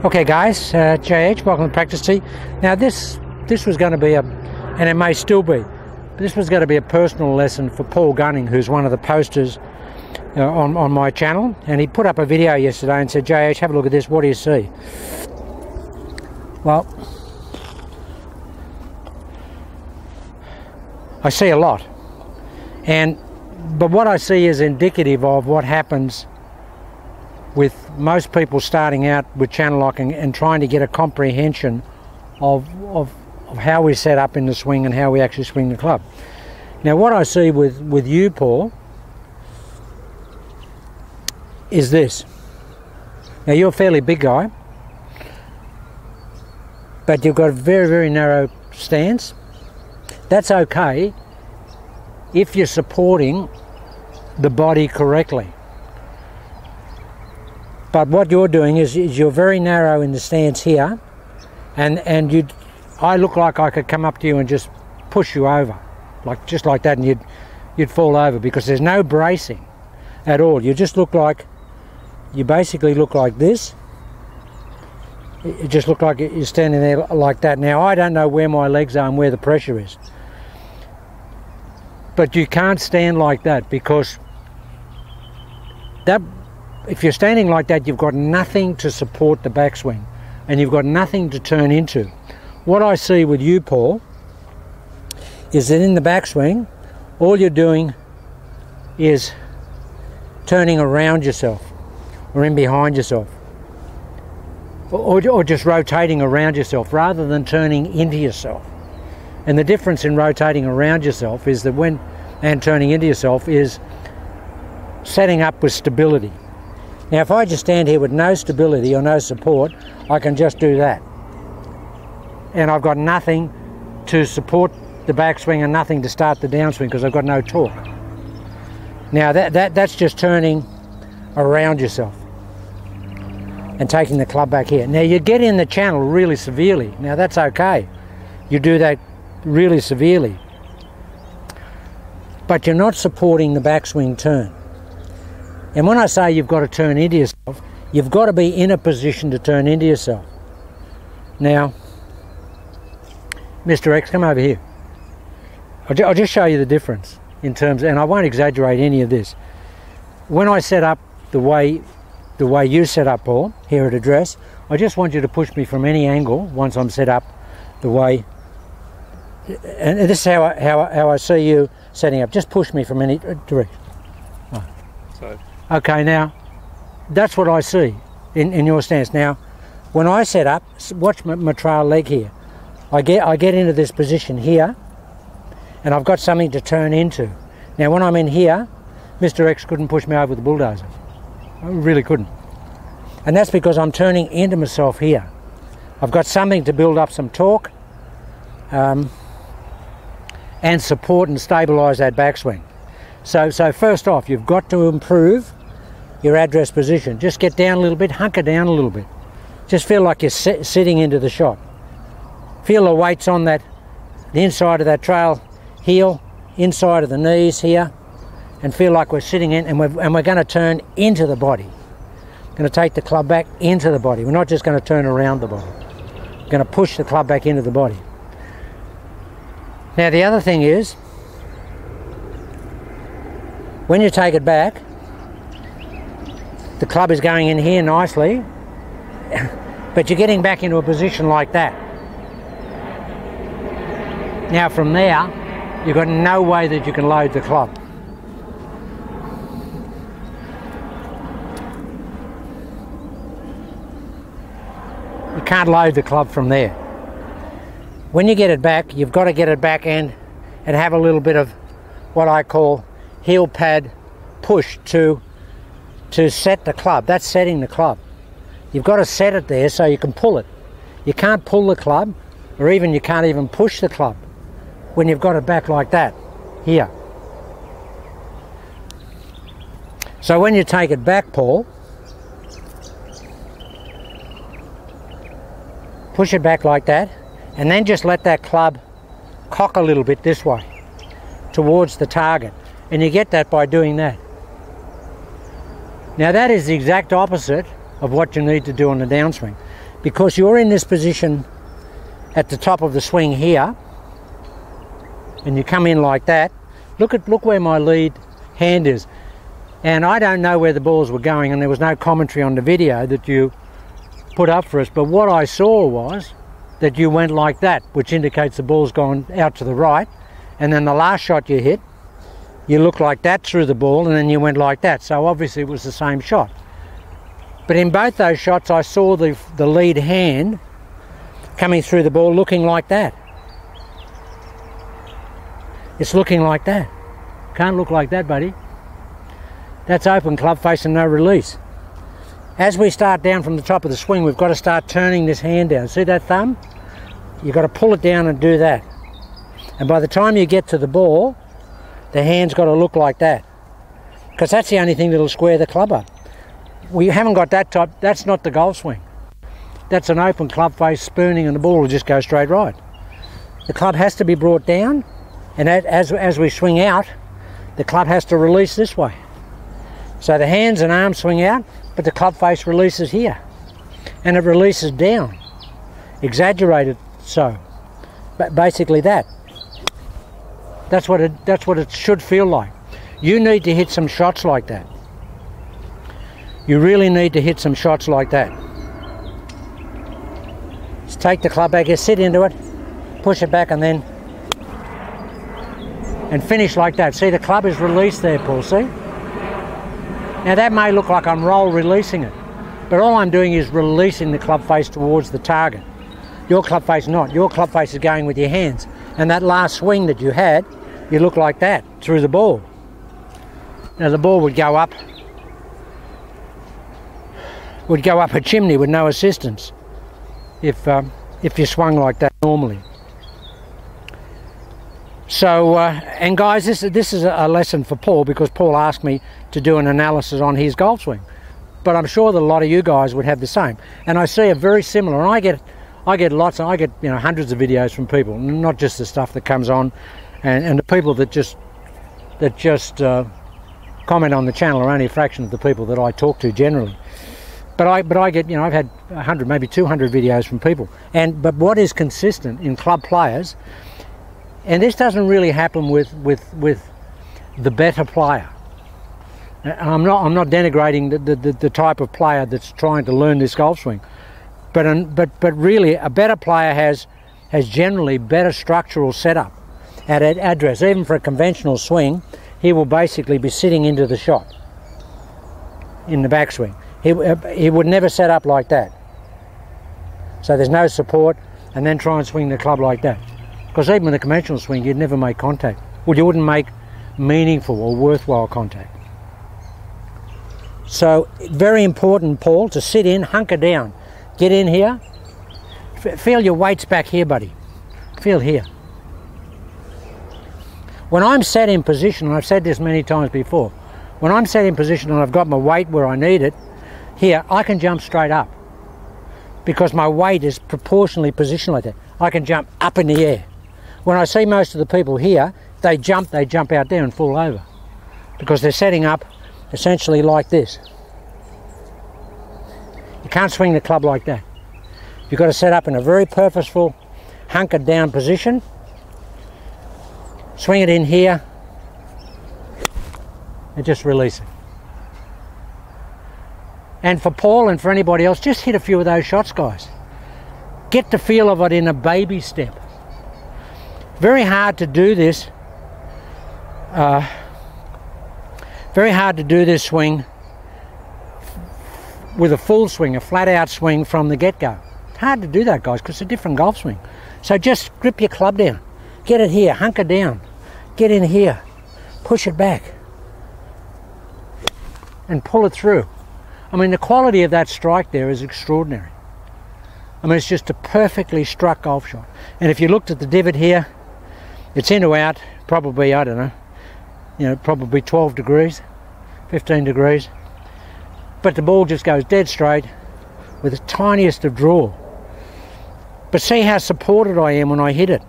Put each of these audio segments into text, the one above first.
Okay guys, JH, welcome to Practice Tee. Now this was going to be and it may still be, this was going to be a personal lesson for Paul Gunning, who's one of the posters on my channel, and he put up a video yesterday and said, JH, have a look at this, what do you see? Well, I see a lot, but what I see is indicative of what happens with most people starting out with channel locking and trying to get a comprehension of how we set up in the swing and how we actually swing the club. Now what I see with you, Paul, is this. Now you're a fairly big guy, but you've got a very, very narrow stance. That's okay if you're supporting the body correctly. But what you're doing is you're very narrow in the stance here, and I look like I could come up to you and just push you over, just like that, and you'd fall over because there's no bracing at all. You basically look like this. It just look like you're standing there like that. Now I don't know where my legs are and where the pressure is, but you can't stand like that, because if you're standing like that, you've got nothing to support the backswing and you've got nothing to turn into. What I see with you, Paul, is that in the backswing, all you're doing is turning around yourself or in behind yourself, or just rotating around yourself rather than turning into yourself. And the difference in rotating around yourself is that and turning into yourself is setting up with stability. Now if I just stand here with no stability or no support, I can just do that. And I've got nothing to support the backswing and nothing to start the downswing because I've got no torque. Now that's just turning around yourself and taking the club back here. Now you get in the channel really severely. Now that's okay. You do that really severely. But you're not supporting the backswing turn. And when I say you've got to turn into yourself, you've got to be in a position to turn into yourself. Now, Mr. X, come over here. I'll just show you the difference in terms, and I won't exaggerate any of this. When I set up the way you set up, Paul, here at address, I just want you to push me from any angle once I'm set up the way, and this is how I see you setting up. Just push me from any direction. Oh. Okay, now that's what I see in your stance. Now when I set up, watch my trail leg here. I get into this position here and I've got something to turn into. Now when I'm in here, Mr. X couldn't push me over with the bulldozer. I really couldn't. And that's because I'm turning into myself here. I've got something to build up some torque and support and stabilise that backswing. So first off, you've got to improve your address position. Just get down a little bit, hunker down a little bit. Just feel like you're sitting into the shot. Feel the weights on the inside of that trail heel, inside of the knees here, and feel like we're sitting in, and we're going to turn into the body. We're going to take the club back into the body. We're not just going to turn around the body. We're going to push the club back into the body. Now the other thing is, when you take it back, the club is going in here nicely, but you're getting back into a position like that. Now from there, you've got no way that you can load the club. You can't load the club from there. When you get it back, you've got to get it back and have a little bit of what I call heel pad push to set the club. That's setting the club. You've got to set it there so you can pull it. You can't pull the club, or even you can't even push the club when you've got it back like that, here. So when you take it back, Paul, push it back like that, and then just let that club cock a little bit this way towards the target, and you get that by doing that. Now that is the exact opposite of what you need to do on the downswing. because you're in this position at the top of the swing here, and you come in like that, look where my lead hand is. And I don't know where the balls were going, and there was no commentary on the video that you put up for us, but what I saw was that you went like that, which indicates the ball's gone out to the right, and then the last shot you hit, you looked like that through the ball, and then you went like that. So obviously it was the same shot. But in both those shots I saw the lead hand coming through the ball looking like that. It's looking like that. Can't look like that, buddy. That's open club face and no release. As we start down from the top of the swing, we've got to start turning this hand down. See that thumb? You've got to pull it down and do that. And by the time you get to the ball, the hand's got to look like that. Because that's the only thing that'll square the club up. We haven't got that type, that's not the golf swing. That's an open club face spooning and the ball will just go straight right. The club has to be brought down, and as we swing out, the club has to release this way. So the hands and arms swing out, but the club face releases here. And it releases down. Exaggerated so. But basically that. That's what it should feel like. You need to hit some shots like that. You really need to hit some shots like that. Just take the club back here, sit into it, push it back, and then finish like that. See, the club is released there, Paul, see? Now that may look like I'm roll releasing it, but all I'm doing is releasing the club face towards the target. Your club face not. Your club face is going with your hands. And that last swing that you had, you look like that through the ball. Now the ball would go up a chimney with no assistance if you swung like that normally. So, and guys, this is a lesson for Paul, because Paul asked me to do an analysis on his golf swing. But I'm sure that a lot of you guys would have the same. And I see a very similar, and I get lots, and I get hundreds of videos from people, not just the stuff that comes on, and the people that just comment on the channel are only a fraction of the people that I talk to generally. But I get, I've had 100, maybe 200 videos from people. But what is consistent in club players, and this doesn't really happen with the better player. I'm not denigrating the type of player that's trying to learn this golf swing, but really a better player has generally better structural setup at address. Even for a conventional swing, he will basically be sitting into the shot in the backswing. He would never set up like that. So there's no support, and then try and swing the club like that. Because even with a conventional swing, you'd never make contact. Well, you wouldn't make meaningful or worthwhile contact. So very important, Paul, to sit in, hunker down. Get in here. Feel your weights back here, buddy. Feel here. When I'm set in position, and I've said this many times before, when I'm set in position and I've got my weight where I need it, here, I can jump straight up. Because my weight is proportionally positioned like that. I can jump up in the air. When I see most of the people here, they jump out there and fall over. Because they're setting up essentially like this. You can't swing the club like that. You've got to set up in a very purposeful, hunkered down position. Swing it in here and just release it. And for Paul and for anybody else, just hit a few of those shots, guys. Get the feel of it in a baby step. Very hard to do this. Very hard to do this swing with a full swing, a flat out swing from the get-go. It's hard to do that, guys, because it's a different golf swing. So just grip your club down. Get it here, hunker down. Get in here, push it back, and pull it through. I mean, the quality of that strike there is extraordinary. I mean, it's just a perfectly struck golf shot. And if you looked at the divot here, it's in or out, probably, I don't know, probably 12 degrees, 15 degrees. But the ball just goes dead straight with the tiniest of draw. But see how supported I am when I hit it.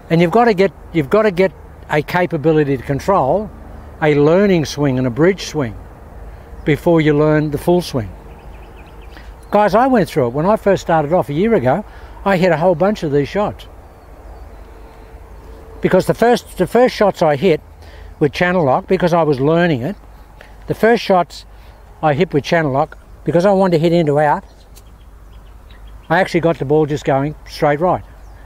And you've got to get a capability to control a learning swing and a bridge swing before you learn the full swing. Guys, I went through it. When I first started off a year ago, I hit a whole bunch of these shots. Because the first shots I hit with channel lock, because I was learning it, the first shots I hit with channel lock, because I wanted to hit into out, I actually got the ball just going straight right.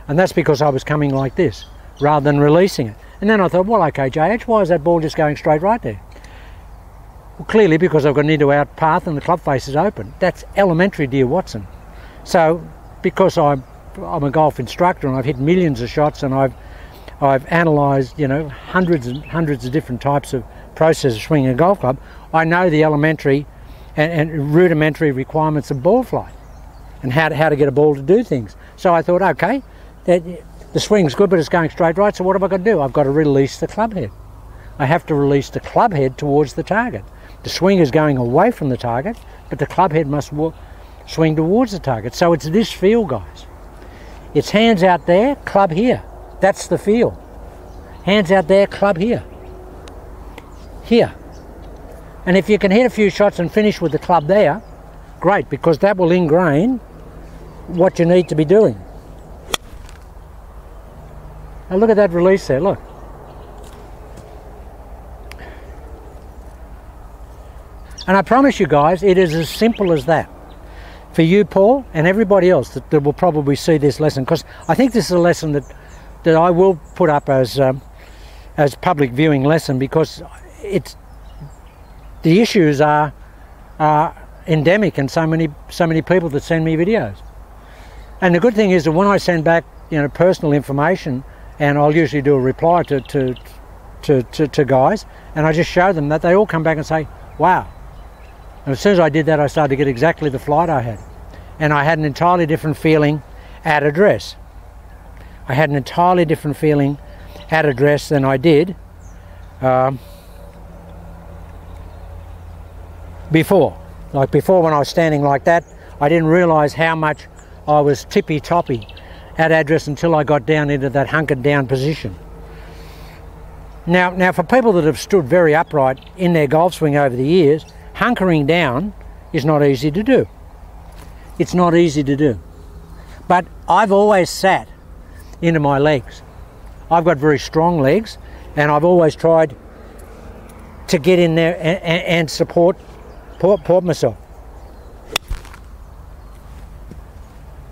And that's because I was coming like this, rather than releasing it. And then I thought, well, okay, JH, why is that ball just going straight right there? Well, clearly because I've got an into-out path and the club face is open. That's elementary, dear Watson. So, because I'm a golf instructor and I've hit millions of shots and I've analysed, you know, hundreds and hundreds of different types of processes of swinging a golf club, I know the elementary and rudimentary requirements of ball flight and how to get a ball to do things. So I thought, okay, the swing's good, but it's going straight right, so what have I got to do? I've got to release the club head. I have to release the club head towards the target. The swing is going away from the target, but the club head must swing towards the target. So it's this feel, guys. It's hands out there, club here. That's the feel. Hands out there, club here. Here. And if you can hit a few shots and finish with the club there, great, because that will ingrain what you need to be doing. Now look at that release there, look. And I promise you guys, it is as simple as that. For you, Paul, and everybody else that will probably see this lesson, because I think this is a lesson that I will put up as public viewing lesson, because the issues are endemic in so many people that send me videos. And the good thing is that when I send back, you know, personal information, and I'll usually do a reply to guys, and I just show them that, they all come back and say, wow. And as soon as I did that, I started to get exactly the flight I had. And I had an entirely different feeling at address. I had an entirely different feeling at address than I did before. Like before, when I was standing like that, I didn't realise how much I was tippy-toppy at address until I got down into that hunkered down position. Now for people that have stood very upright in their golf swing over the years, hunkering down is not easy to do. It's not easy to do. But I've always sat into my legs. I've got very strong legs, and I've always tried to get in there and support myself.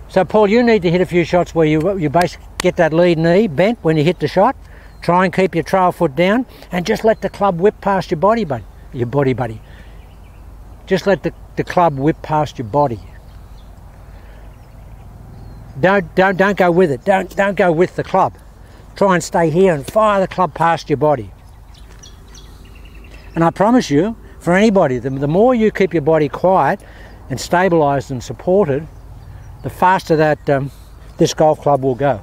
So Paul, you need to hit a few shots where you basically get that lead knee bent when you hit the shot. Try and keep your trail foot down and just let the club whip past your body, buddy. Just let the club whip past your body. Don't go with it. Don't go with the club. Try and stay here and fire the club past your body. And I promise you, for anybody, the more you keep your body quiet and stabilised and supported, the faster that this golf club will go.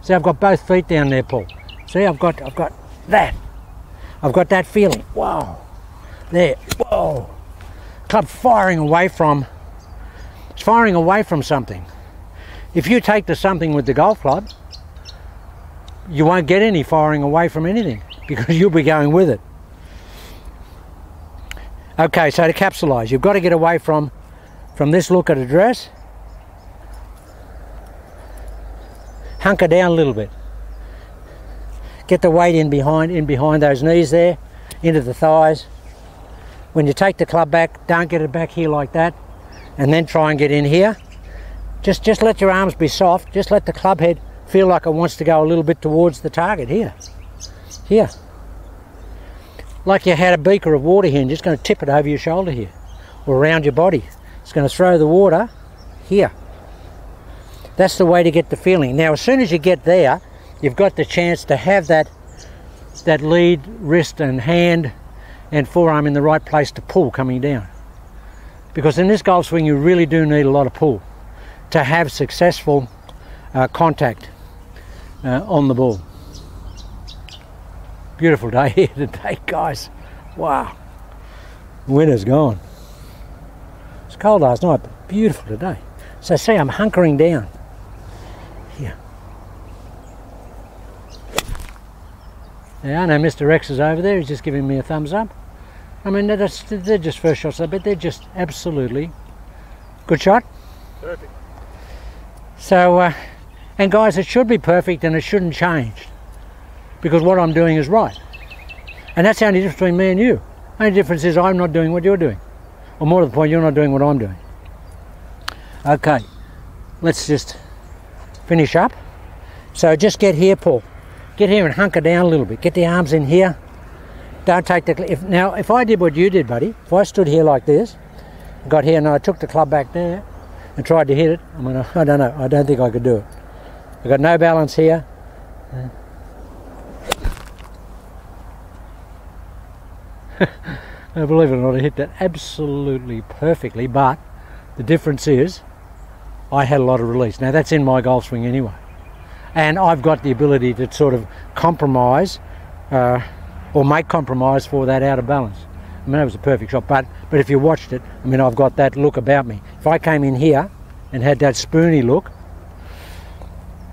See, I've got both feet down there, Paul. See, I've got that. I've got that feeling. Wow. There. Whoa. Club firing away from. It's firing away from something. If you take to something with the golf club, you won't get any firing away from anything because you'll be going with it. Okay, so to capsulise, you've got to get away from this look at address. Hunker down a little bit. Get the weight in behind those knees there, into the thighs. When you take the club back, don't get it back here like that, and then try and get in here. Just let your arms be soft. Just let the club head feel like it wants to go a little bit towards the target here. Here. Like you had a beaker of water here and just going to tip it over your shoulder here, or around your body. It's going to throw the water here. That's the way to get the feeling. Now, as soon as you get there, you've got the chance to have that lead, wrist and hand and forearm in the right place to pull coming down. Because in this golf swing, you really do need a lot of pull to have successful contact on the ball. Beautiful day here today, guys. Wow. Winter's gone. It's cold last night, but beautiful today. So see, I'm hunkering down here. Yeah, I know Mr. Rex is over there. He's just giving me a thumbs up. I mean, they're just first shots, but they're just absolutely good shot. Perfect. So, and guys, it should be perfect and it shouldn't change, because what I'm doing is right. And that's the only difference between me and you. The only difference is I'm not doing what you're doing. Or more to the point, you're not doing what I'm doing. Okay, let's just finish up. So just get here, Paul. Get here and hunker down a little bit. Get the arms in here. Don't take the... Now, if I did what you did, buddy, if I stood here like this, got here and I took the club back there and tried to hit it, I mean, I don't know. I don't think I could do it. I've got no balance here. Believe it or not, I hit that absolutely perfectly, but the difference is I had a lot of release. Now that's in my golf swing anyway, and I've got the ability to sort of compromise or make compromise for that out of balance. I mean, that was a perfect shot, but if you watched it, I mean, I've got that look about me. If I came in here and had that spoony look,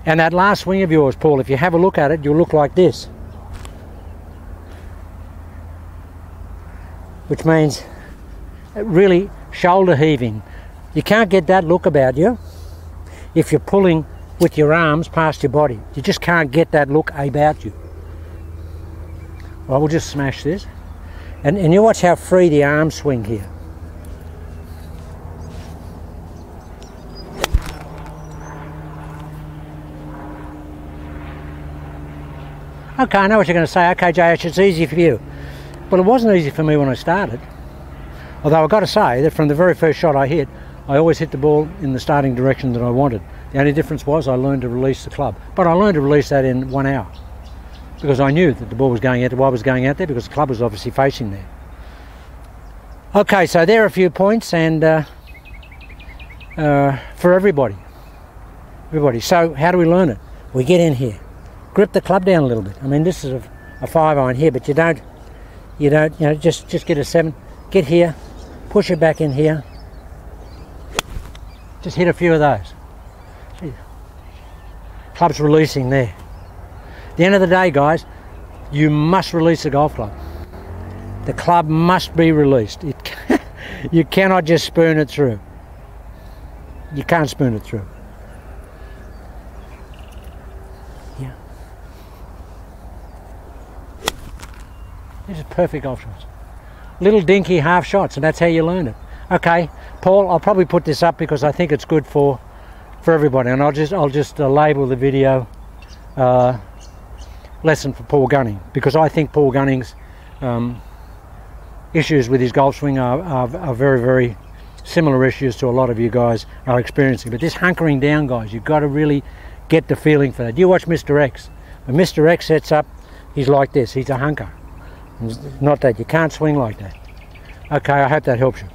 and that last swing of yours, Paul, if you have a look at it, you'll look like this. Which means really shoulder heaving. You can't get that look about you if you're pulling with your arms past your body. You just can't get that look about you. Well, we'll just smash this. And you watch how free the arms swing here. Okay, I know what you're going to say. Okay, JH, it's easy for you. Well, it wasn't easy for me when I started. Although I've got to say that from the very first shot I hit, I always hit the ball in the starting direction that I wanted. The only difference was I learned to release the club. But I learned to release that in 1 hour, because I knew that the ball was going out, why it was going out there, because the club was obviously facing there. Okay, so there are a few points, and for everybody. So how do we learn it? We get in here, grip the club down a little bit. I mean, this is a 5-iron here, but you don't, just get a 7. Get here, push it back in here. Just hit a few of those. See, club's releasing there. At the end of the day, guys, you must release the golf club. The club must be released. You cannot just spoon it through. You can't spoon it through. Yeah. These are perfect golf shots. Little dinky half shots, and that's how you learn it. Okay, Paul, I'll probably put this up because I think it's good for everybody, and I'll just label the video lesson for Paul Gunning, because I think Paul Gunning's issues with his golf swing are very, very similar issues to a lot of you guys are experiencing. But this hunkering down, guys, you've got to really get the feeling for that. You watch Mr. X. When Mr. X sets up, he's like this. He's a hunker. Not that you can't swing like that. Okay, I hope that helps you.